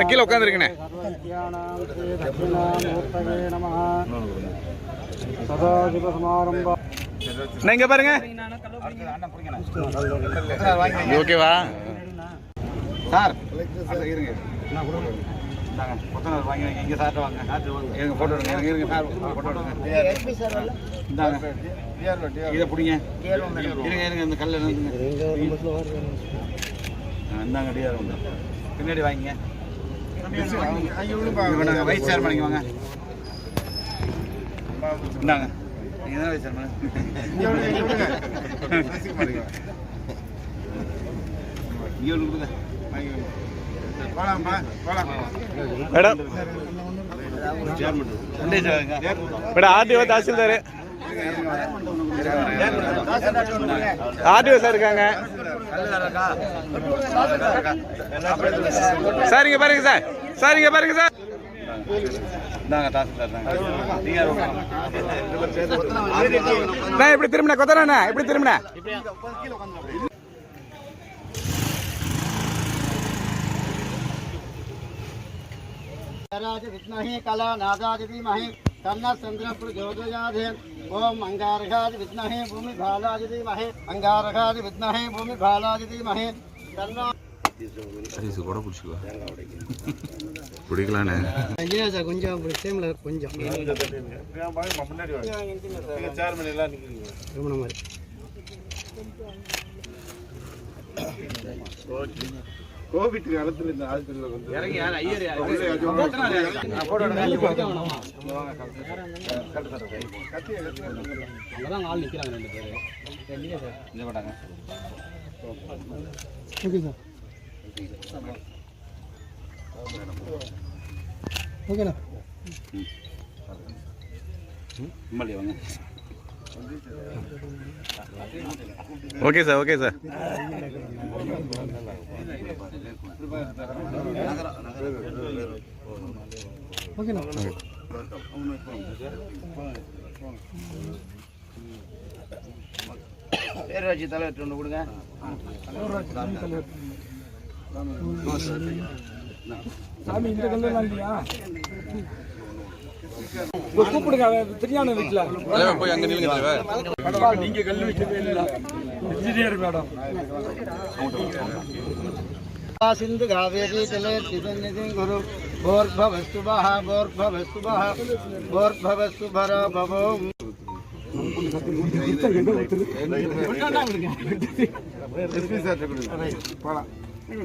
கீழே உட்காந்துருக்கேன். இங்க பாருங்க. ஓகேவா சார்? வாங்க இங்க சார் வாங்க போட்டோ எடுங்க சார் போட்டோ எடுங்க. இதை பிடிங்க இருங்க இந்த கல்ல இந்தாங்க டிஆர் வந்து பின்னாடி வாங்கிங்க. வைஸ் சேர்மன் வாங்க இந்தாங்க. நீங்க தான் vice chairman. RTO tahsildar RTO sir இருக்காங்க சார். இங்க பாருங்க சார். சார் இங்க பாருங்க சார். இப்படி திரும்பின கொத்தனா இப்படி திரும்பின विद्महे कला नादादि धीमहि तन्नः चन्द्रः प्रचोदयात्। ओम अंगारकादि विद्महे भूमि भालादि धीमहि अंगारकादि विद्महे भूमि भालादि धीमहि तन्नः கூட புடிச்சுக்கோ புடிக்கலானே ஐயா சார் கொஞ்சம் டைம்ல கொஞ்சம் முன்னாடி வாங்க சேர்மன் எல்லாம் நிக்கிறீங்க ரொம்ப மாதிரி ஓகே. கோவிட் காலத்துல இந்த ஹாஸ்பிடல்ல வந்து இறங்கி யார் ஐயர் போட்டோ எடுங்க. அங்கதான் ஆள் நிக்கிறாங்க ரெண்டு பேர். இல்லையா சார்? இந்த போட்டாங்க. Okay sir. ஓகேண்ணா. மல்லி வாங்க. Okay sir. Okay sir. பேரூராட்சி தலைவர் ஒன்று கொடுங்க. சாமி இந்த கல்ல கூப்பிடுங்க. தெரியான வீட்டுல போய் அங்க நில்லுங்க. நீங்க கல்லு வச்சதே இல்ல இன்ஜினியர் மேடம். सिंधु कावेरी जले निधि गुरु भोर्भवस्तुभः भोर्भवस्तुभः भोर्भवस्तुभर भवो